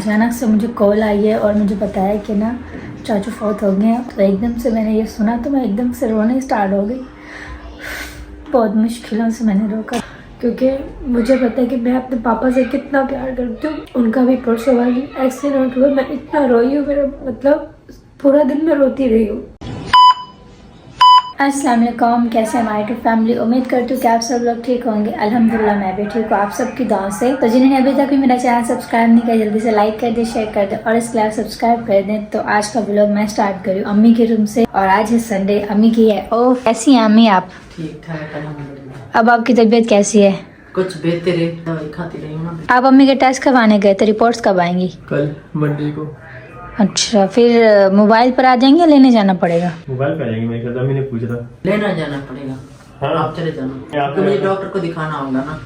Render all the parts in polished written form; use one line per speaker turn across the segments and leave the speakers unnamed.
अचानक से मुझे कॉल आई है और मुझे बताया कि ना चाचू फौत हो गए हैं। तो एकदम से मैंने ये सुना तो मैं एकदम से रोने स्टार्ट हो गई। बहुत मुश्किलों से मैंने रोका क्योंकि मुझे पता है कि मैं अपने पापा से कितना प्यार करती हूँ। उनका भी परसों वाली एक्सीडेंट हुआ, मैं इतना रोई हूँ, मेरा मतलब पूरा दिन मैं रोती रही हूँ। अस्सलाम वालेकुम, कैसे हमारी टू फैमिली। उम्मीद करती हूँ कि आप सब लोग ठीक होंगे। अल्हम्दुलिल्लाह मैं भी ठीक हूँ आप सबकी दुआ से। तो जिन्होंने अभी तक भी मेरा चैनल सब्सक्राइब नहीं किया जल्दी से लाइक कर दे, शेयर कर दे और इसके अलावा सब्सक्राइब कर दें। तो आज का व्लॉग मैं स्टार्ट करी अम्मी के रूम से और आज है संडे। अम्मी की है। ओह कैसी हैं अम्मी आप?
ठीक ठाक अल्हम्दुलिल्लाह।
अब आपकी तबीयत कैसी है?
कुछ बेहतर है, दवाई खाती रही हूँ ना।
आप अम्मी के टेस्ट कब आने गए थे? रिपोर्ट्स कब आएंगी?
कल मंडे को।
अच्छा, फिर मोबाइल पर आ जाएंगे या लेने जाना पड़ेगा?
मोबाइल पे आ जाएंगे, मेरे ख्याल से अम्मी ने पूछा था।
लेना जाना पड़ेगा।
हाँ?
आप चले जाना तो मुझे डॉक्टर को दिखाना होगा ना,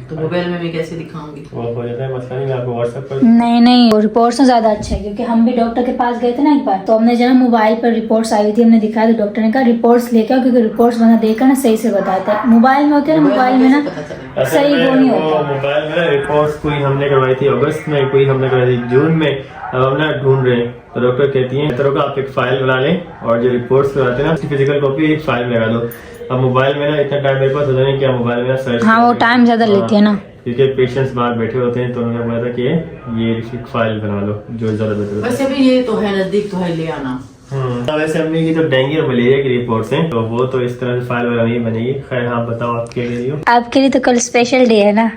तो मोबाइल में मैं कैसे दिखाऊंगी?
वो हो जाता है मसला, नहीं मैं आपको व्हाट्सएप पर।
नहीं वो रिपोर्ट्स में ज्यादा अच्छा है क्योंकि हम भी डॉक्टर के पास गए थे ना एक बार, तो हमने जो ना मोबाइल पर रिपोर्ट्स आई थी हमने दिखाया तो डॉक्टर ने कहा रिपोर्ट्स लेके आओ क्योंकि रिपोर्ट्स बना देखकर ना सही से बताता है। मोबाइल में होते हैं ना, मोबाइल में ना सही वो नहीं होता।
मोबाइल में रिपोर्ट्स कोई हमने करवाई थी अगस्त में, कोई हमने करवाई थी जून में। अब हम ना ढूंढ रहे हैं तो डॉक्टर कहती है तरह का आप एक फाइल बना लें और जो रिपोर्ट्स कराते हैं ना उसकी फिजिकल कॉपी एक फाइल में लगा दो। अब मोबाइल में ना इतना टाइम मेरे पास होता नहीं कि मोबाइल में ना सर्च।
हाँ वो टाइम ज्यादा लेती है ना,
क्योंकि पेशेंट्स बाहर बैठे होते हैं तो उन्होंने बोला था कि ये एक फाइल बना लो जो ज्यादा बेहतर है।
वैसे भी ये तो है नजदीक, तो है ले आना।
वैसे अम्मी की तो डेंगू और मलेरिया की रिपोर्ट्स हैं तो वो तो इस तरह से फाइल वगैरह नहीं बनेगी। खैर आप बताओ आप क्या कह रही हो?
आपके लिए तो कल स्पेशल डे है ना।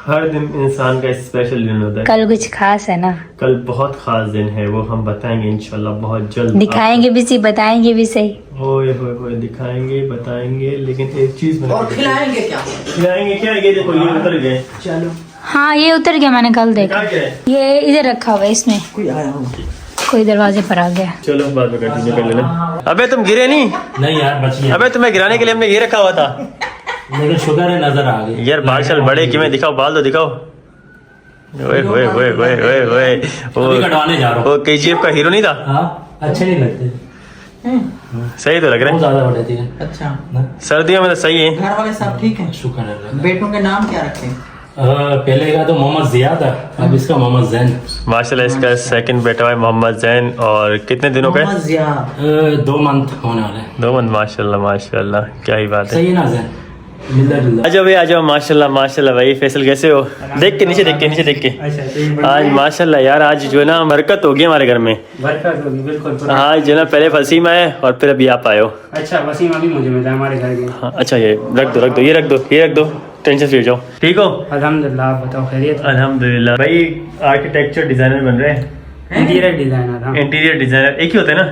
हर दिन इंसान का स्पेशल दिन होता है।
कल कुछ खास है ना?
कल बहुत खास दिन है, वो हम बताएंगे इंशाल्लाह बहुत जल्द।
दिखाएंगे भी सही, बताएंगे भी सही।
होए दिखाएंगे बताएंगे, लेकिन एक चीज
और खिलाएंगे क्या?
खिलाएंगे क्या? ये देखो ये उतर गए।
चलो
हाँ ये उतर गया, मैंने कल देखा। ये इधर रखा हुआ है, इसमें
कोई आया हो?
कोई दरवाजे पर आ गया।
चलो बाद में कंटिन्यू कर लेना। अबे तुम गिरे नहीं
यार बच गया।
अबे तुम्हें गिराने के लिए हमने ये रखा हुआ था,
लेकिन शुगर है नजर आ गई
यार। बाल चल बड़े कि मैं दिखाओ, बाल तो दिखाओ। ओए ओए ओए ओए ओए ओए
अभी कटवाने जा रहा हूँ।
वो केजीएफ का हीरो नहीं था?
हाँ अच्छे नहीं लगते,
सही तो लग रहे
बहुत ज्यादा बड़े थे।
अच्छा
सर्दियों में तो सही है।
घर वाले सब ठीक है?
शुक्र है।
बेटों के नाम क्या रखे?
पहले का तो मोहम्मद जिया था, अब इसका मोहम्मद जैन।
माशाल्लाह इसका सेकंड बेटा है मोहम्मद जैन। और कितने दिनों का है?
मोहम्मद जिया।
2 मंथ होने वाले।
2 मंथ। माशाल्लाह माशाल्लाह, क्या ही बात है।
सही है ना जैन? मिलता जुलता।
आजाओ भाई आजाओ। माशाल्लाह माशाल्लाह भाई। फैसल कैसे हो? देख के नीचे देख के। आज माशाल्लाह यार, आज जो है ना बरकत होगी हमारे घर में।
बरकत होगी बिल्कुल।
हाँ जो ना पहले वसीम आए और फिर अभी आप आए हो।
अच्छा वसीम अभी मुझे मिला हमारे घर के।
हाँ, अच्छा ये रख दो ये रख दो। टेंशन फ्री हो जाओ। ठीक हो?
अल्हम्दुलिल्लाह। आप बताओ खैरियत?
अल्हम्दुलिल्लाह। भाई आर्किटेक्चर डिजाइनर बन रहे हैं।
Interior designer. हाँ
इंटीरियर डिजाइनर एक ही होता है ना?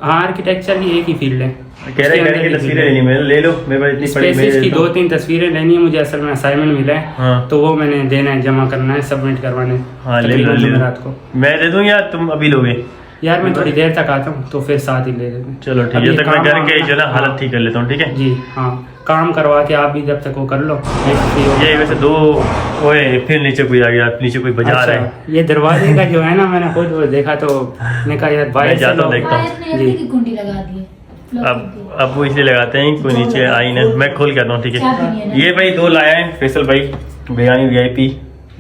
हाँ आर्किटेक्चर की एक ही फील्ड है।
कह रहे हैं तस्वीरें लेनी, मैंने ले लो। मेरे पास इतनी पड़ी
स्पेसिस की 2-3 तस्वीरें लेनी है मुझे। असल में असाइनमेंट मिला है।
हाँ।
तो वो मैंने देना है, जमा करना है, सबमिट करवाने।
हाँ ले लो
रात को
मैं दे दूँ या तुम अभी लोगे?
यार मैं थोड़ी देर तक आता हूँ तो फिर साथ ही ले लेते हैं।
चलो ठीक है, तक मैं घर के जो ना हालत ठीक कर लेता हूँ। ठीक है
जी हाँ, काम करवा के आप भी जब तक वो कर लो।
ये वैसे 2 ओए फिर नीचे कोई आ गया, नीचे कोई बजा रहा है।
ये दरवाजे का जो है ना, मैंने खुद वो देखा तो मैंने कहा यार भाई
जाता हूँ देखता हूँ।
जी कुंडी लगा दी है।
अब वो इसलिए लगाते हैं कोई नीचे आई ना। मैं खोल के आता हूँ। ठीक है ये भाई 2 लाया है फैसल भाई, बिरयानी VIP।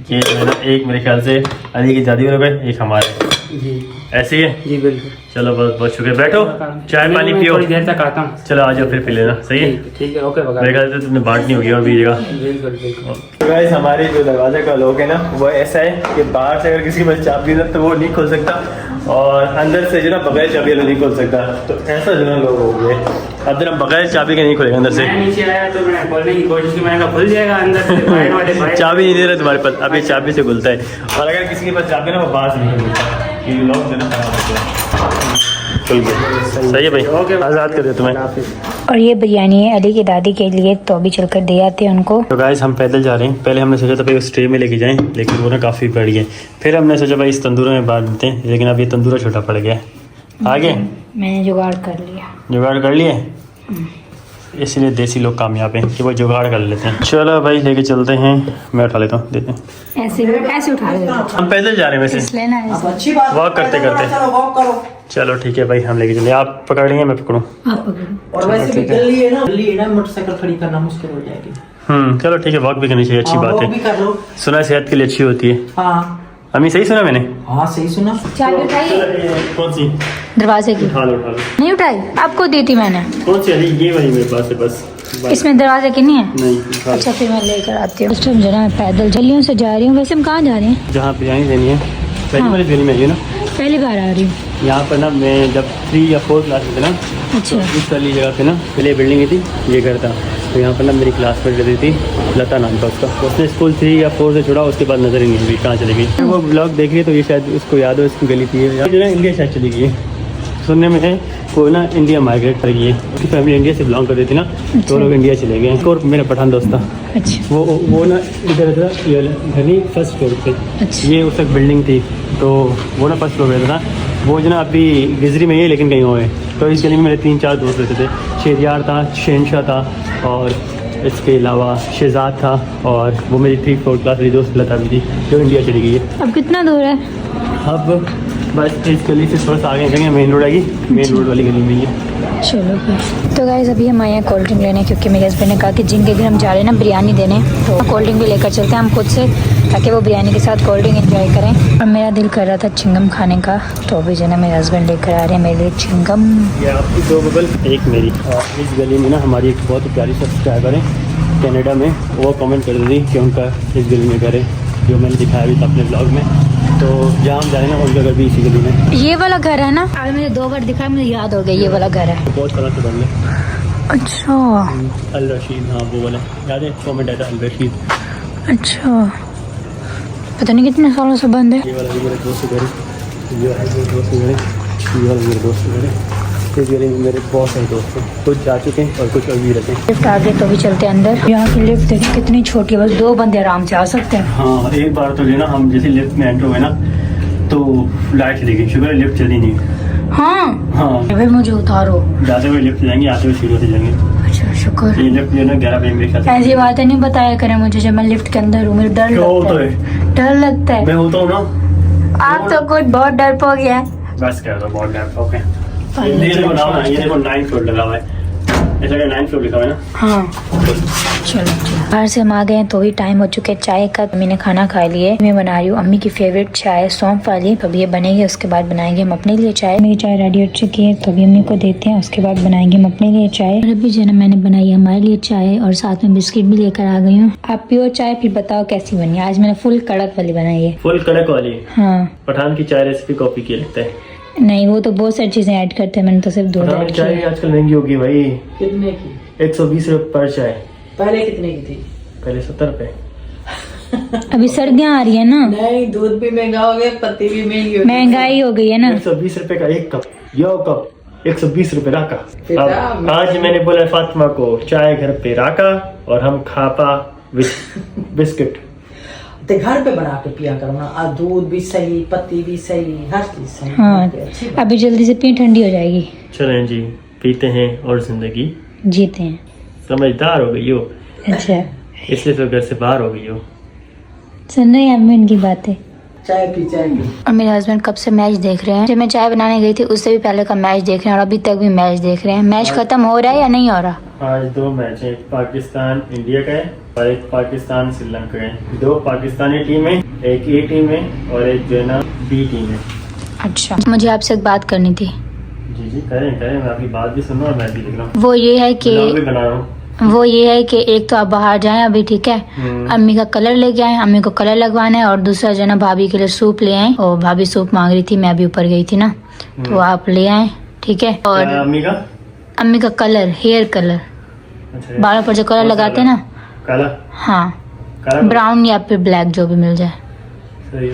ये जो है ना एक मेरे ख्याल से अली की दादी वाले पे, एक हमारे।
जी
ऐसे ही है?
जी बिल्कुल।
चलो बहुत बहुत शुक्रिया। बैठो चाय पानी पियो।
थोड़ी देर तक आता हूँ।
चलो आ जाओ फिर पी लेना। सही है?
ठीक है ओके।
मेरे ख्याल से तुमने बांटनी होगी और भी जगह।
बिल्कुल बिल्कुल।
तो गाइस हमारे जो दरवाजे का लॉक है ना वो ऐसा है कि बाहर से अगर किसी के पास चाबी ना तो वो नहीं खोल सकता और अंदर से जो ना बगैर चाबी नहीं खोल सकता। तो ऐसा जो ना लोग हो गए, अब जरा बगैर चाबी के नहीं खोलेगा अंदर से।
मैं नीचे आया तो मैंने खोलने की कोशिश की, मैंने कहा खुल जाएगा अंदर से। बाहर वाले भाई
चाबी नहीं दे रहे तुम्हारे पास, अभी चाबी से खुलता है। और अगर किसी के पास चाबी ना वो बाहर से नहीं खुलता, ये लॉक जो ना खराब होता है। खुल गया। सही है भाई, आज़ाद कर दे तुम्हें।
और ये बिरयानी है अली की दादी के लिए, तो अभी चलकर दे आते हैं उनको।
तो गाइस हम पैदल जा रहे हैं। पहले हमने सोचा था भाई उस ट्रे में लेके जाएं, लेकिन वो ना काफ़ी बढ़ गए। फिर हमने सोचा भाई इस तंदूरा में बांट देते हैं, लेकिन अब ये तंदूरा छोटा पड़ गया। आगे
मैंने जुगाड़ कर लिया।
जुगाड़ कर लिए, इसीलिए देसी लोग कामयाब हैं कि वो जुगाड़ कर लेते हैं। चलो भाई लेके चलते हैं, मैं उठा लेता हूँ। देते हैं
ऐसे उठा लेते हैं।
हम पैदल जा रहे हैं वैसे,
लेना है
अब अच्छी बात।
वॉक करते करते।
चलो वॉक करो।
चलो ठीक है भाई हम लेके चले। आप पकड़ लेंगे मैं पकड़ूँ?
आप पकड़ो।
और वैसे भी गली है ना मोटरसाइकिल खड़ी करना मुश्किल हो जाएगी।
चलो ठीक है, वॉक भी करनी चाहिए, अच्छी बात
वॉक भी
है।
कर लो।
सुना सेहत के लिए अच्छी होती है।
हाँ
अम्मी सही सुना मैंने?
हाँ सही सुना।
चाबी उठाइए
कौन सी?
दरवाजे की।
उठा लो उठा लो।
नहीं उठाई, आपको दी थी मैंने।
कौन सी? अरे ये वाली मेरे पास है बस।
इसमें दरवाजे की नहीं है?
नहीं उठा लो।
अच्छा फिर मैं लेकर आती हूँ। उस टाइम जो ना मैं पैदल गलियों से जा रही हूँ। वैसे हम कहाँ जा रहे हैं?
जहाँ बिरयानी देनी है पहली
हाँ।
वाली गली में है ना।
पहली बार आ रही हूँ।
यहाँ पर ना मैं जब 3 या 4 क्लास में था ना,
अच्छा
तो इस वाली जगह पे ना पहले बिल्डिंग थी, ये घर था। तो यहाँ पर ना मेरी क्लास पढ़ रही थी, लता नाम था उसका। उसने स्कूल 3 या 4 से छोड़ा, उसके बाद नजर ही नहीं हुई कहाँ चली गई। वो ब्लॉग देख रही तो ये शायद उसको याद हो, इसकी गली थी जो ना इंडिया शायद चली गई है। सुनने में है वो ना इंडिया माइग्रेट कर गई है, उसकी फैमिली इंडिया से बिलोंग करती थी ना, तो लोग इंडिया चले गए। और मेरा पठान दोस्त था,
अच्छा
वो ना इधर था, ये घर नहीं फर्स्ट फ्लोर पे।
अच्छा।
ये उस तक बिल्डिंग थी, तो वो ना फर्स्ट फ्लोर पे था। वो जो ना अभी गिजरी में ही है लेकिन कहीं और है। तो इस गली में मेरे 3-4 दोस्त रहते थे। शेरियार था, शहनशाह था, और इसके अलावा शहजाद था, और वो मेरी 3-4 क्लास वाली दोस्त लता भी थी जो इंडिया चली गई है।
अब कितना दूर है?
अब बस इस गली से थोड़ा सा आगे निकलेंगे, मेन रोड आएगी, मेन रोड वाली गली में ही है।
चलो फिर। तो गाइस अभी हम आए हैं कोल्ड ड्रिंक लेने, क्योंकि मेरे हस्बैंड ने कहा कि जिनके घर हम जा रहे हैं ना बिरयानी देने, तो कोल्ड ड्रिंक भी लेकर चलते हैं हम खुद से, ताकि वो बिरयानी के साथ कोल्ड ड्रिंक एंजॉय करें। और मेरा दिल कर रहा था चिंगम खाने का, तो अभी जो है ना मेरे हस्बैंड लेकर आ रहे हैं मेरे लिए चिंगम।
ये आपकी 2 बबल, एक मेरी। और इस गली में ना हमारी एक बहुत ही प्यारी सब्सक्राइबर है कनाडा में, वो कमेंट कर दी कि उनका इस गली में घर है, जो मैंने दिखाया भी था अपने ब्लॉग में। तो जहाँ हम जा रहे हैं ना उनका घर भी इसी गली में।
ये वाला घर है ना? आज मुझे 2 बार दिखा, मुझे याद हो गया ये वाला घर है।
तो बहुत तरह से बन है।
अच्छा
अल रशीद, हाँ वो वाला याद है, कमेंट आया था अल रशीद।
अच्छा, पता नहीं कितने सालों से बंद है।
ये वाला भी मेरे दोस्त घर है, ये वाला मेरे दोस्त घर है, ये वाला मेरे दोस्त घर है। इस गली में मेरे बहुत सारे दोस्त हैं, कुछ जा चुके हैं और कुछ अभी रहते हैं।
लिफ्ट आ गई तो भी चलते हैं अंदर। यहाँ की लिफ्ट देखिए कितनी छोटी है, बस 2 बंदे आराम से आ सकते हैं।
हाँ एक बार तो लेना हम जैसे लिफ्ट में एंटर हुए ना, तो लाइट चली गई, शुक्र है लिफ्ट चली नहीं।
हाँ
हाँ
फिर मुझे उतारो।
जाते हुए लिफ्ट जाएंगे, आते हुए सीढ़ियों से जाएंगे।
अच्छा शुक्र।
ये लिफ्ट जो है ना 11 बजे मेरे ख्याल से।
ऐसी बातें नहीं बताया करें मुझे जब मैं लिफ्ट के अंदर हूँ, मुझे डर
क्यों
लगता
होता
है। डर लगता है।
मैं होता हूँ ना।
आप तो कुछ बहुत डरपोक है।
बस कह दो बहुत डर। ओके ये देखो नाम ना, ये देखो 9th फ्लोर लगा हुआ है, ऐसा क्या 9th फ्लोर लिखा हुआ है ना।
हाँ चलो बाहर से हम आ गए हैं, तो भी टाइम हो चुके हैं चाय का। अम्मी ने खाना खा लिए। मैं बना रही हूँ अम्मी की फेवरेट चाय, सौंफ वाली। तो अभी ये बनेगी, उसके बाद बनाएंगे हम अपने लिए चाय। मेरी चाय रेडी हो चुकी है, तो अभी अम्मी को देते हैं, उसके बाद बनाएंगे हम अपने लिए चाय। और अभी जो है मैंने बनाई हमारे लिए चाय, और साथ में बिस्किट भी लेकर आ गई हूँ। आप पियो चाय, फिर बताओ कैसी बनी। आज मैंने फुल कड़क वाली बनाई है।
फुल कड़क वाली?
हाँ
पठान की चाय रेसिपी कॉपी की लगता है।
नहीं, वो तो बहुत सारी चीजें ऐड करते हैं, मैंने तो सिर्फ 2
पठान
ऐड
की चाय
की।
आजकल महंगी होगी भाई।
कितने की?
120 रुपये पर चाय।
पहले कितने की थी?
पहले 70 रुपये।
अभी सर्दियाँ आ रही है ना,
नहीं, दूध भी महंगा हो गया, पत्ती भी महंगी हो गई।
महंगाई हो गई है ना।
120 रुपये का एक कप, यो कप 120 रुपये राका।
बेटा,
अब आज मैंने बोला फातिमा को चाय घर पे राका, और हम खापा बिस्किट।
तो घर पे बना के पिया करो ना, और दूध भी सही, पत्ती भी सही, हर चीज सही।
हाँ
घर पे अच्छी बात।
अभी जल्दी से पी, ठंडी हो जाएगी।
चलें जी, पीते हैं और जिंदगी
जीते हैं।
समझदार हो गई हो,
अच्छा
इसलिए तो घर से बाहर हो गई हो।
सुन रही हैं अम्मी उनकी बातें।
चाय पी, चाय पी।
और मेरे हस्बैंड कब से मैच देख रहे हैं। जब मैं चाय बनाने गई थी उससे भी पहले का मैच देख रहे हैं, और अभी तक भी मैच देख रहे हैं। मैच खत्म हो रहा है या नहीं हो रहा?
आज 2 मैच हैं, एक पाकिस्तान इंडिया का है और एक पाकिस्तान श्रीलंका का है। 2 पाकिस्तानी टीम है, एक ए टीम है और एक जो है ना बी टीम है।
अच्छा मुझे आपसे एक बात करनी थी।
जी जी करें, मैं आपकी बात भी सुन रहा हूँ और मैच भी देख रहा हूँ।
वो ये है कि
ब्लॉग भी बना रहा हूँ।
एक तो आप बाहर जाएं अभी, ठीक है। अम्मी का कलर लेके आए, अम्मी को कलर लगवाना है। और दूसरा जो है ना भाभी के लिए सूप ले आए, और भाभी सूप मांग रही थी, मैं अभी ऊपर गई थी ना, तो आप ले आए, ठीक है। और
क्या अम्मी का
कलर, हेयर कलर,
अच्छा,
बालों पर जो कलर लगाते हैं ना,
काला
हाँ
काला
ब्राउन या फिर ब्लैक, जो भी मिल जाए।
सही।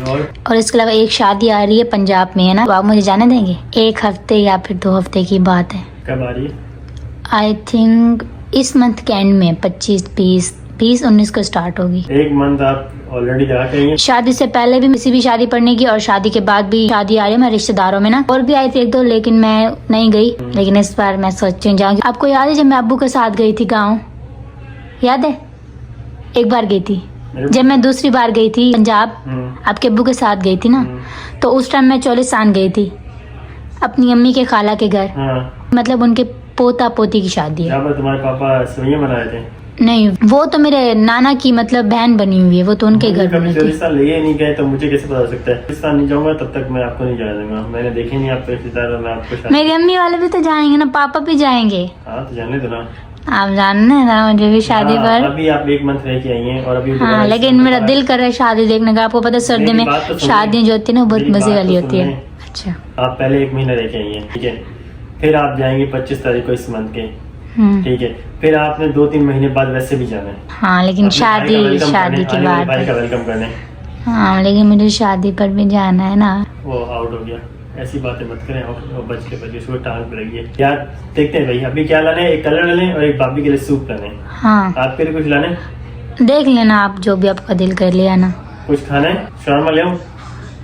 और
इसके अलावा एक शादी आ रही है पंजाब में, है ना, तो आप मुझे जाने देंगे? 1 हफ्ते या फिर 2 हफ्ते की बात है।
कब आ रही है?
आई थिंक इस मंथ के एंड में 25-19 को स्टार्ट होगी।
1 मंथ आप ऑलरेडी जा के आई हैं।
शादी से पहले भी किसी भी शादी पड़ने की, और शादी के बाद भी शादी आ रही है मेरे रिश्तेदारों में ना, और भी आई थी 1-2, लेकिन मैं नहीं गई। लेकिन इस बार मैं सोच रही जाऊंगी। आपको याद है जब मैं अब्बू के साथ गई थी गाँव? याद है? एक बार गई थी जब मैं दूसरी बार गई थी पंजाब, आपके अब्बू के साथ गई थी ना, तो उस टाइम मैं चौलिस्तान गई थी अपनी अम्मी के खाला के घर।
हाँ।
मतलब उनके पोता पोती की शादी है।
यहाँ पर तुम्हारे पापा सवैया मना रहे थे।
नहीं, वो तो मेरे नाना की मतलब बहन बनी हुई है, वो तो उनके घर
कभी
में थी।
पाकिस्तान ले नहीं गए तो मुझे कैसे पता हो सकता है। पाकिस्तान नहीं जाऊंगा तब तक मैं आपको नहीं जाने दूंगा। मैंने देखे नहीं आपके रिश्तेदार और मैं आपको शादी।
मेरी अम्मी वाले भी तो जाएंगे ना, पापा भी जाएंगे।
हाँ तो जाने दो ना।
आप जानते हैं ना मुझे भी शादी
हाँ,
पर।
अभी आप 1 मंथ रह के आई हैं और अभी
हाँ,
दोबारा
लेकिन मेरा दिल कर रहा है शादी देखने का। आपको पता है सर्दी
मेरी
में
बात तो सुनिए।
शादियाँ जो होती है ना वो बहुत
मेरी
मजे
बात
वाली
तो
होती है।
सुनिए।
अच्छा।
आप पहले 1 महीना रह के आई हैं, ठीक है। फिर आप जाएंगे 25 तारीख को इस मंथ के, ठीक है। फिर आपने 2-3 महीने बाद वैसे भी जाना है।
हाँ, लेकिन
अपने भाई का
शादी
वेलकम
शादी
करने,
के
आने वाले
बाद।
भाई का वेलकम करने।
हाँ, लेकिन मुझे शादी पर भी जाना है ना।
वो आउट हो गया। ऐसी बातें मत करें और बच के उसको टांग पे लगी है यार। देखते हैं भाई अभी क्या लाने हैं। एक कलर लाने और एक भाभी के लिए सूप लाने।
हाँ,
आपके लिए कुछ लाने,
देख लेना आप, जो भी आपका दिल कर लिया ना।
कुछ खाना है। शॉर्मा ले आऊं?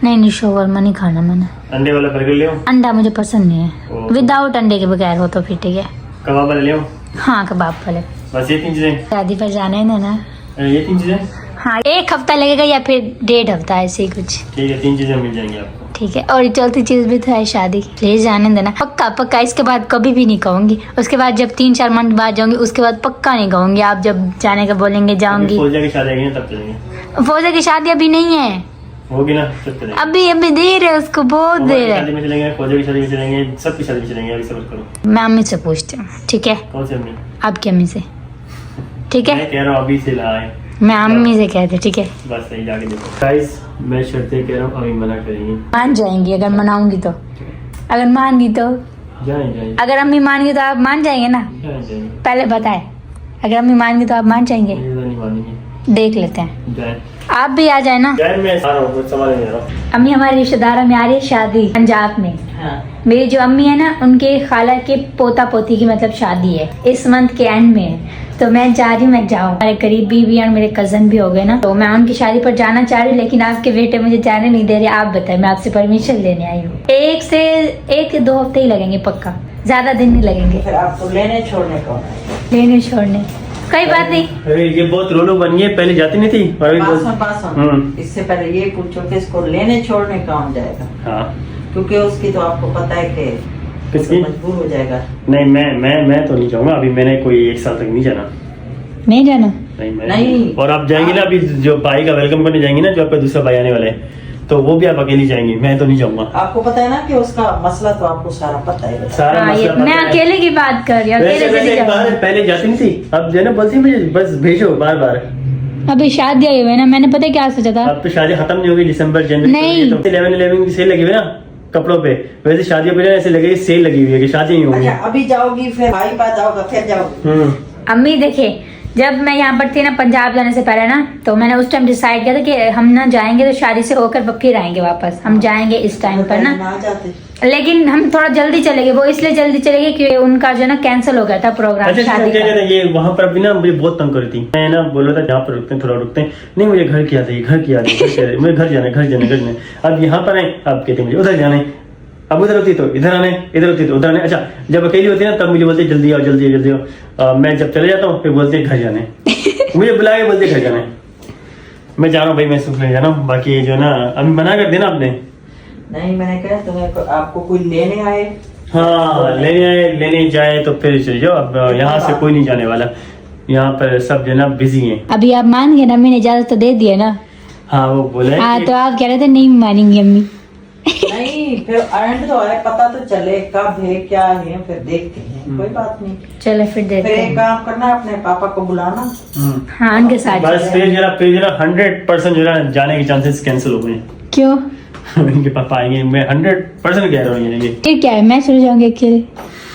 नहीं, शोरमा नहीं खाना मैंने।
अंडे वाला बर्गर ले आऊं?
अंडा मुझे पसंद नहीं है,
ओह।
विदाउट अंडे के बगैर हो तो फिर ठीक है।
कबाब वाले ले आऊं?
हाँ, कबाब वाले।
बस ये 3 चीजें।
शादी पर जाना है ना।
ये 3 चीजें
हाँ, 1 हफ्ता लगेगा या फिर 1.5 हफ्ता, ऐसे ही कुछ।
ठीक है। 3 चीजें मिल जाएंगी आपको।
ठीक है। और चौथी चीज भी तो है, शादी। प्लीज जाने देना, पक्का पक्का। इसके बाद कभी भी नहीं कहूंगी। उसके बाद जब 3-4 मंथ बाद जाऊंगी उसके बाद पक्का नहीं कहूंगी। आप जब जाने का बोलेंगे जाऊंगी।
फौजा की शादी आएगी ना तब चलेंगे।
फौजा की शादी अभी नहीं है,
होगी ना तब चलेंगे।
अभी देर है उसको, बहुत
फौजा की
देर है।
शादी में चलेंगे, फौजा की शादी में चलेंगे, सबकी शादी में चलेंगे। अभी सब्र करो।
मैं अम्मी से पूछती हूँ, ठीक है?
कौन सी अम्मी?
आपकी अम्मी से, ठीक है?
मैं कह रहा हूँ अभी से लाए।
मैं अम्मी से कहती हूँ, ठीक है?
बस सही जाके देखो गाइस। मैं शर्तें कह रहा हूँ अभी मना करेंगे।
मान जाएंगी अगर मनाऊंगी तो। अगर मान गई तो,
जाएंगे
अगर अम्मी मान गई तो आप मान जाएंगे ना?
जाएंगे।
पहले बताए, अगर अम्मी मान गई तो आप मान जाएंगे?
ये तो नहीं मानेंगे।
देख लेते हैं।
जाए
आप भी आ जाए ना।
जाए। मैं आ रहा हूँ, कुछ समझ नहीं आ रहा।
अम्मी हमारे रिश्तेदारों में आ रही है शादी, पंजाब में।
हाँ।
मेरी जो अम्मी है ना, उनके खाला के पोता पोती की मतलब शादी है, इस मंथ के एंड में है। तो मैं जा रही हूँ, मैं जाऊँ। मेरे करीबी भी और मेरे कजन भी हो गए ना, तो मैं उनकी शादी पर जाना चाह रही हूँ, लेकिन आपके बेटे मुझे जाने नहीं दे रहे। आप बताए, मैं आपसे परमिशन लेने आई हूँ। 1 से 1-2 हफ्ते ही लगेंगे पक्का, ज्यादा दिन नहीं लगेंगे।
फिर आपको लेने छोड़ने कौन है?
लेने छोड़ने कोई बात नहीं।
अरे ये बहुत रोलो बन गई है, पहले जाती नहीं थी और अभी बहुत।
पास इससे पहले ये पूछो कि इसको लेने छोड़ने कौन जाएगा,
हाँ
क्योंकि उसकी तो आपको पता है कि
किसकी?
तो मजबूर हो जाएगा।
नहीं, मैं तो नहीं जाऊंगा अभी। मैंने कोई 1 साल तक नहीं जाना।
नहीं जाना?
नहीं मैं
नहीं।
और आप जाएंगी ना अभी, जो भाई का वेलकम करने जाएंगी ना, जो आपका दूसरा भाई आने वाला है, तो वो भी आप अकेली जाएंगी। मैं तो नहीं जाऊंगा।
आपको पता है ना कि उसका मसला तो आपको सारा पता है।
सारा
हाँ,
मसला
मैं
पता है।
अकेले की बात कर रही हूँ,
वैसे
अकेले से नहीं
एक बार
जाऊंगी।
पहले जाती नहीं थी, अब जो है ना बोलती है मुझे बस भेजो बार बार।
अभी शादी आई हुई है ना, मैंने पता है क्या सोचा था।
अब तो शादी खत्म नहीं होगी, दिसंबर जनवरी
नहीं।
तो 11/11 की सेल लगी हुई है ना कपड़ों पे। वैसे शादियों पे ना ऐसे लगे सेल लगी हुई है कि शादी नहीं होगी।
अच्छा, अभी जाओगी फिर भाई पास जाओगा फिर जाओगी।
अम्मी देखिए, जब मैं यहाँ पर थी ना पंजाब जाने से पहले ना, तो मैंने उस टाइम डिसाइड किया था कि हम ना जाएंगे तो शादी से होकर फिर आएंगे वापस। हम जाएंगे इस टाइम पर ना,
आ जाते।
लेकिन हम थोड़ा जल्दी चले गए। वो इसलिए जल्दी चले गए क्योंकि उनका जो है ना कैंसिल हो गया था प्रोग्राम
अच्छा
शादी
क्या
का।
कहते हैं ये वहाँ पर अभी ना मुझे बहुत तंग करी थी। मैं ना बोल रहा था जहाँ पर रुकते हैं थोड़ा रुकते हैं। नहीं मुझे घर की याद है, घर की याद है, मुझे घर जाना है। अब यहाँ पर है, अब कहते मुझे उधर जाना है। अब उधर होती तो इधर आने, इधर होती तो उधर आने। अच्छा जब अकेली होती है ना तब मुझे बोलते जल्दी आओ जल्दी आओ जल्दी आओ। मैं जब चले जाता हूँ फिर बोलते घर जाने, मुझे बुला के बोलते घर जाने। मैं जा रहा हूँ भाई, मैं सुख ले जा रहा हूँ। बाकी जो ना अभी मना कर देना आपने।
नहीं, मैंने कहा तुम्हें आपको कोई लेने आए।
हाँ लेने जाए तो फिर चले जाओ। अब यहाँ से कोई नहीं जाने वाला, यहाँ पर सब जो ना बिजी हैं।
अभी आप मान गए ना, मैंने इजाजत तो दे दी है ना।
हाँ वो बोले
हाँ, तो आप कह रहे थे नहीं मानेंगी अम्मी।
नहीं, फिर एंड तो है, पता तो चले कब है क्या है, फिर देखते हैं। कोई बात नहीं।
चलो फिर
फिर
देखते
एक
हैं।
काम करना, अपने पापा को बुलाना।
हाँ, उनके साथ
बस
चलेंगे।
फिर जरा 100% जो ना जाने के चांसेस कैंसिल हो गए।
क्यों?
इनके पापा आएंगे, मैं 100% कह रहा हूँ ये।
फिर क्या है, मैं चले जाऊंगी अकेले,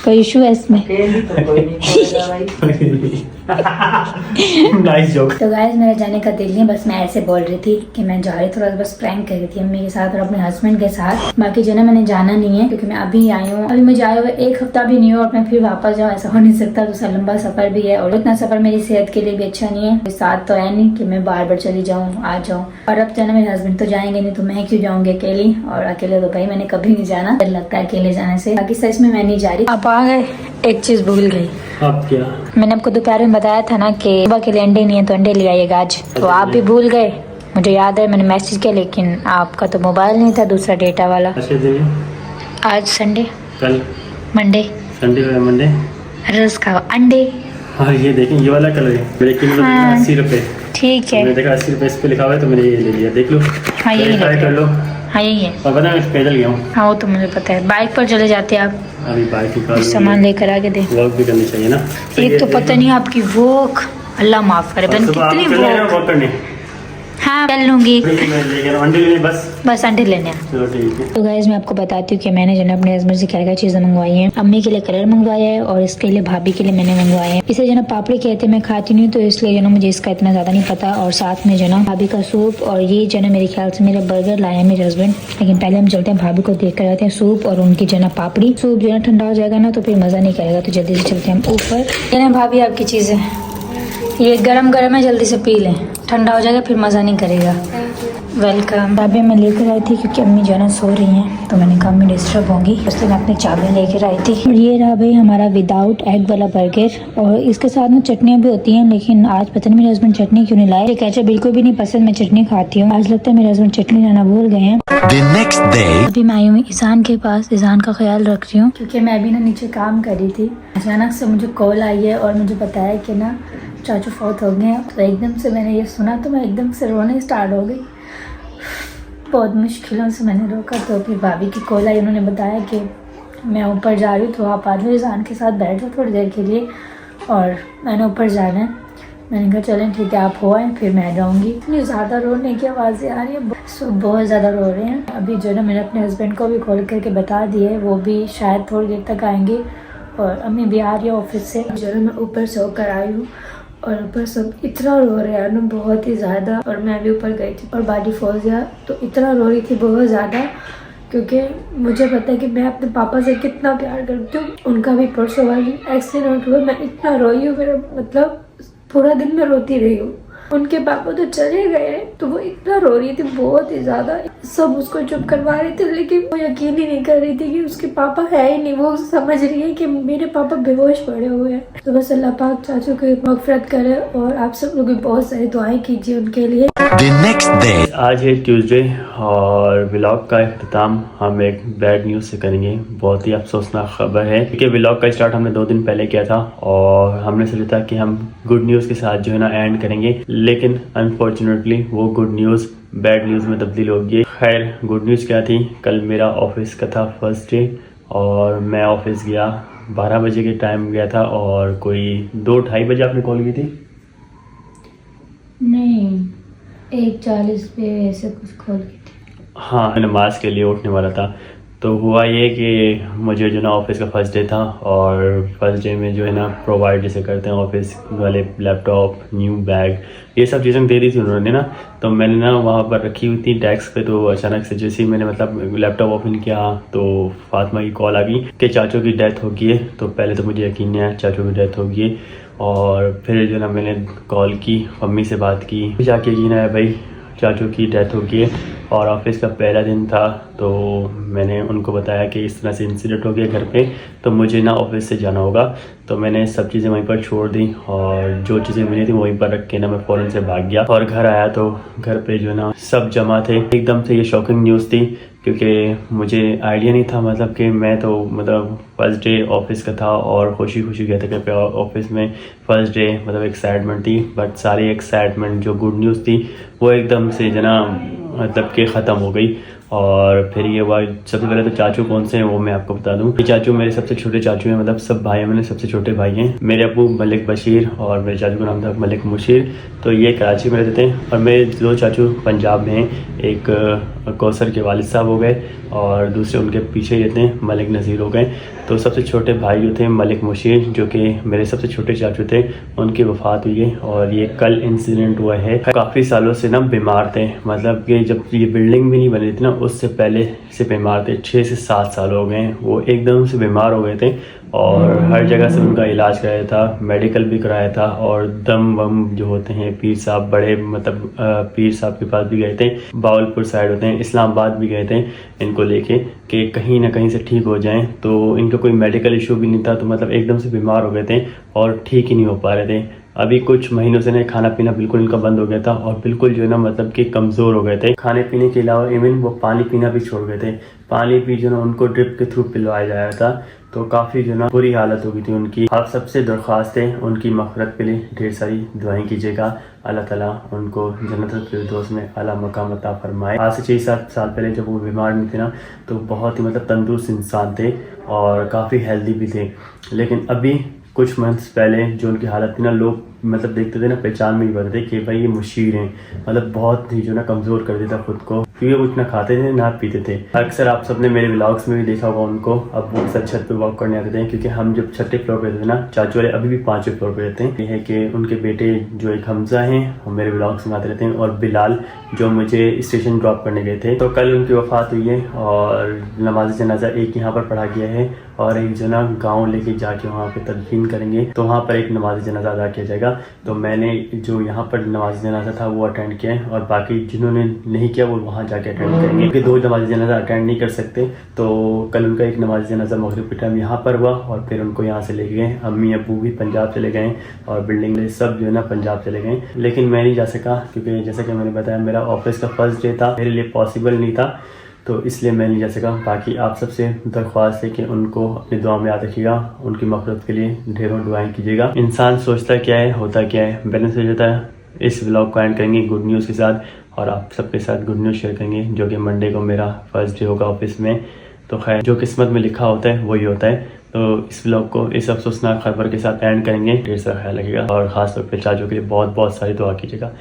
कोई इशू है इसमें?
अकेली तो कोई नहीं छोड़ेगा भाई।
Nice joke.
तो गाइस मेरा जाने का दिल नहीं, बस मैं ऐसे बोल रही थी कि मैं जा रही, थोड़ा बस प्रैंक कर रही थी अम्मी के साथ और अपने हस्बैंड के साथ। बाकी जो ना मैंने जाना नहीं है क्योंकि मैं अभी आई हूँ। अभी मुझे आए हुए 1 हफ्ता भी नहीं हो और मैं फिर वापस जाऊँ, ऐसा हो नहीं सकता। दूसरा लंबा सफर भी है और इतना सफर मेरी सेहत के लिए भी अच्छा नहीं है। साथ तो है नहीं कि मैं बार बार चली जाऊँ आ जाऊँ। और अब जो ना मेरे हस्बैंड तो जाएंगे नहीं, तो मैं क्यों जाऊंगी अकेली। और अकेले तो भाई मैंने कभी नहीं जाना, डर लगता है अकेले जाने से। बाकी सच में मैं नहीं जा रही। आप आ गए, एक चीज भूल गई।
अब क्या?
मैंने आपको दोपहर में बताया था ना कि सुबह के लिए अंडे नहीं है तो अंडे ले आइएगा आज। तो आप भी भूल गए, मुझे याद है मैंने मैसेज किया, लेकिन आपका तो मोबाइल नहीं था, दूसरा डेटा वाला।
अच्छा दिन
आज संडे,
कल
मंडे,
संडे का मंडे
रोज खाओ अंडे।
हाँ ये देखें ये वाला कलर है मेरे कीमत
हाँ।
80 रुपये।
ठीक है।
मैंने देखा 80 रुपये इस पे लिखा हुआ है तो मैंने ये ले लिया। देख लो
हाँ यही
ट्राई कर लो।
हाँ यही है।
और पता मैं पैदल गया हूँ।
हाँ वो तो मुझे पता है, बाइक पर चले जाते हैं आप,
अभी बाइक निकाल
सामान लेकर आके दे।
वॉक भी करनी चाहिए ना।
एक तो पता नहीं आपकी वोक, अल्लाह माफ करे बहन कितनी वोक।
वॉक करने
हाँ चल लूँगी,
मैं लेके अंडे लेने बस
अंडे लेने।
चलो ठीक है।
तो गाइस मैं आपको बताती हूँ कि मैंने जो है अपने हस्बैंड से क्या क्या चीज़ें मंगवाई हैं। अम्मी के लिए कलर मंगवाया है और इसके लिए भाभी के लिए मैंने मंगवाया है। इसे जो है पापड़ी कहते हैं, मैं खाती नहीं तो इसलिए जो है मुझे इसका इतना ज़्यादा नहीं पता। और साथ में जो है भाभी का सूप और ये जो है मेरे ख्याल से मेरा बर्गर लाया है मेरे हस्बैंड। लेकिन पहले हम चलते हैं भाभी को देख कर आते हैं सूप और उनकी जो है पापड़ी। सूप जो है ठंडा हो जाएगा ना तो फिर मज़ा नहीं करेगा, तो जल्दी से चलते हैं हम ऊपर। ये भाभी आपकी चीज़ें, ये गरम गरम है, जल्दी से पी लें, ठंडा हो जाएगा फिर मज़ा नहीं करेगा। वेलकम। चाबी मैं लेकर आई थी क्योंकि अम्मी जो है सो रही हैं तो मैंने कहा अम्मी डिस्टर्ब होंगी, इसलिए मैं अपनी चाबी लेकर आई थी। और ये रहा भाई हमारा विदाउट एग वाला बर्गर, और इसके साथ में चटनियाँ भी होती हैं, लेकिन आज पता नहीं मेरे हस्बैंड चटनी क्यों नहीं लाए। केचप बिल्कुल भी नहीं पसंद, मैं चटनी खाती हूँ। आज लगता है मेरे हस्बैंड चटनी लाना भूल गए हैं। अभी मैं आई हूँ ईजान के पास, ईजान का ख्याल रख रही हूँ क्योंकि मैं अभी ना नीचे काम कर रही थी। अचानक से मुझे कॉल आई है और मुझे बताया कि ना चाचू फौत हो गए हैं। तो एकदम से मैंने ये सुना तो मैं एकदम से रोने स्टार्ट हो गई। बहुत मुश्किलों से मैंने रोका तो फिर भाभी की कॉल आई, उन्होंने बताया कि मैं ऊपर जा रही हूँ तो आप आ जाओ, ईजान के साथ बैठ जाओ थोड़ी देर के लिए, और मैंने ऊपर जाना है। मैंने कहा चलें ठीक है आप हो आए फिर मैं जाऊँगी। इतनी ज़्यादा रोने की आवाज़ें आ रही है, बहुत ज़्यादा रो रहे हैं। अभी जो है ना मैंने अपने हस्बैंड को भी कॉल करके बता दिया है, वो भी शायद थोड़ी देर तक आएंगे, और अम्मी भी आ रही है ऑफिस से। जो है मैं ऊपर से होकर आई हूँ और ऊपर सब इतना रो रहे हैं ना, बहुत ही ज़्यादा। और मैं भी ऊपर गई थी और बाडी फौजिया तो इतना रो रही थी बहुत ज़्यादा, क्योंकि मुझे पता है कि मैं अपने पापा से कितना प्यार करती हूँ। उनका भी परसों वाली एक्सीडेंट हुआ, मैं इतना रोई हूँ, मेरा मतलब पूरा दिन मैं रोती रही हूँ। उनके पापा तो चले गए तो वो इतना रो रही थी बहुत ही ज़्यादा। सब उसको चुप करवा रहे थे लेकिन वो यकीन ही नहीं कर रही थी कि उसके पापा है ही नहीं। वो समझ रही है कि मेरे पापा बेहोश पड़े हुए हैं। तो बस अल्लाह पाक चाचू की मग़फ़िरत करे और आप सब लोग भी बहुत सारी दुआएं कीजिए उनके लिए।
आज है ट्यूसडे और व्लॉग का इख्तिताम हम एक बैड न्यूज़ से करेंगे। बहुत ही अफसोसनाक खबर है क्योंकि व्लॉग का स्टार्ट हमने 2 दिन पहले किया था और हमने सोचा था कि हम गुड न्यूज़ के साथ जो है ना एंड करेंगे, लेकिन अनफॉर्चुनेटली वो गुड न्यूज़ बैड न्यूज़ में तब्दील हो गई। खैर गुड न्यूज़ क्या थी, कल मेरा ऑफिस का था फर्स्ट डे और मैं ऑफिस गया 12 बजे के टाइम गया था और कोई 2-2:30 बजे आपने कॉल की थी?
नहीं 1:40 पे ऐसे कुछ कॉल की थी।
हाँ मैं नमाज के लिए उठने वाला था। तो हुआ ये कि मुझे जो ना ऑफिस का फर्स्ट डे था और फर्स्ट डे में जो है ना प्रोवाइड जैसे करते हैं ऑफिस वाले लैपटॉप, न्यू बैग, ये सब चीज़ें दे दी थी उन्होंने ना। तो मैंने ना वहाँ पर रखी हुई थी डेस्क पे, तो अचानक से जैसे ही मैंने मतलब लैपटॉप ओपन किया तो फातिमा की कॉल आ गई कि चाचू की डेथ हो गई है। तो पहले तो मुझे यकीन नहीं आया चाचू की डेथ हो गई है, और फिर जो ना मैंने कॉल की, मम्मी से बात की, जाके यकीन आया भाई चाचू की डेथ हो गई है। और ऑफिस का पहला दिन था तो मैंने उनको बताया कि इस तरह से इंसिडेंट हो गया घर पे, तो मुझे ना ऑफिस से जाना होगा। तो मैंने सब चीज़ें वहीं पर छोड़ दी और जो चीज़ें मिली थी वहीं पर रख के ना मैं फ़ौरन से भाग गया। और घर आया तो घर पे जो ना सब जमा थे। एकदम से ये शॉकिंग न्यूज़ थी क्योंकि मुझे आइडिया नहीं था, मतलब कि मैं तो मतलब फर्स्ट डे ऑफिस का था और खुशी खुशी गया था कि ऑफिस में फर्स्ट डे, मतलब एक्साइटमेंट थी। बट सारी एक्साइटमेंट जो गुड न्यूज़ थी वो एकदम से जना मतलब कि ख़त्म हो गई। और फिर ये हुआ, सबसे पहले तो चाचू कौन से हैं वो मैं आपको बता दूं। ये चाचू मेरे सबसे छोटे चाचू हैं, मतलब सब भाई में सबसे छोटे भाई हैं। मेरे अबू मलिक बशीर और मेरे चाचू का नाम था मलिक मुशीर। तो ये कराची में रहते हैं और मेरे 2 चाचू पंजाब में हैं। एक कौसर के वालिद साहब हो गए और दूसरे उनके पीछे रहते हैं मलिक नज़ीर हो गए। तो सबसे छोटे भाई जो थे मलिक मुशीर, जो कि मेरे सबसे छोटे चाचू थे, उनकी वफ़ात हुई है और ये कल इंसिडेंट हुआ है। काफ़ी सालों से ना बीमार थे, मतलब कि जब ये बिल्डिंग भी नहीं बनी थी ना उससे पहले से बीमार थे। 6 से 7 साल हो गए वो एकदम से बीमार हो गए थे और हर जगह से उनका इलाज कराया था, मेडिकल भी कराया था। और दम वम जो होते हैं पीर साहब, बड़े मतलब पीर साहब के पास भी गए थे, बावलपुर साइड होते हैं, इस्लामाबाद भी गए थे इनको लेके कि कहीं ना कहीं से ठीक हो जाएं। तो इनका कोई मेडिकल इशू भी नहीं था, तो मतलब एकदम से बीमार हो गए थे और ठीक ही नहीं हो पा रहे थे। अभी कुछ महीनों से ना खाना पीना बिल्कुल इनका बंद हो गया था और बिल्कुल जो है ना मतलब कि कमज़ोर हो गए थे। खाने पीने के अलावा इवन वो पानी पीना भी छोड़ गए थे। पानी भी जो ना उनको ड्रिप के थ्रू पिलवाया जाया था, तो काफ़ी जो ना बुरी हालत हो गई थी उनकी। आप सबसे दरख्वास्त है उनकी मग़फ़िरत के लिए ढेर सारी दुआएं कीजिएगा। अल्लाह ताला उनको जन्नतुल फिरदौस में आला मकाम अता फरमाए। आज से 6-7 साल पहले जब वो बीमार नहीं थे ना, तो बहुत ही मतलब तंदुरुस्त इंसान थे और काफ़ी हेल्दी भी थे। लेकिन अभी कुछ मंथ्स पहले जो उनकी हालत थी ना, लोग मतलब देखते थे ना, पहचान में नहीं पाते थे कि भाई ये मुशीर हैं। मतलब बहुत ही जो ना कमज़ोर कर देता खुद को, क्योंकि कुछ ना खाते थे ना पीते थे। अक्सर आप सबने मेरे व्लॉग्स में भी देखा होगा उनको। अब वो सच छत पे वॉक करने आते थे, क्योंकि हम जब 6ठे फ्लोर पे रहते थे ना, चाचू वाले अभी भी 5वें फ्लोर पे रहते हैं। ये है कि उनके बेटे जो एक हमजा हैं वो मेरे व्लॉग्स में आते रहते हैं, और बिलाल जो मुझे स्टेशन ड्रॉप करने गए थे। तो कल उनकी वफ़ात हुई है और नमाज जनाजा एक यहाँ पर पढ़ा गया है और एक जो ना गाँव लेके जाके वहाँ पे तदफीन करेंगे, तो वहाँ पर एक नमाज जनाजा अदा किया जाएगा। तो मैंने जो यहाँ पर नमाज जनाजा था वो अटेंड किया है, और बाकी जिन्होंने नहीं किया वो वहाँ जाके अटेंड करेंगे, क्योंकि 2 नमाज जनाजा अटेंड नहीं कर सकते। तो कल उनका एक नमाज जनाजा मगरिब के टाइम यहाँ पर हुआ और फिर उनको यहाँ से ले गए। अम्मी अबू भी पंजाब चले गए और बिल्डिंग में सब जो है ना पंजाब चले गए, लेकिन मैं नहीं जा सका, क्योंकि जैसा कि मैंने बताया मेरा ऑफिस का फर्स्ट डे था, मेरे लिए पॉसिबल नहीं था, तो इसलिए मैं नहीं जा सका। बाकी आप सबसे दरख्वास्त है कि उनको अपनी दुआ में याद रखिएगा, उनकी मग़फ़िरत के लिए ढेरों दुआएं कीजिएगा। इंसान सोचता क्या है होता क्या है, बैलेंस हो जाता है। इस व्लॉग को एंड करेंगे गुड न्यूज़ के साथ, और आप सबके साथ गुड न्यूज़ शेयर करेंगे, जो कि मंडे को मेरा फर्स्ट डे होगा ऑफिस में। तो खैर, जो किस्मत में लिखा होता है वही होता है। तो इस व्लॉग को इस अफसोसनाक खबर के साथ एंड करेंगे। ढेर सारा ख्याल रखिएगा और ख़ास तौर पर चाचू के लिए बहुत बहुत सारी दुआ कीजिएगा।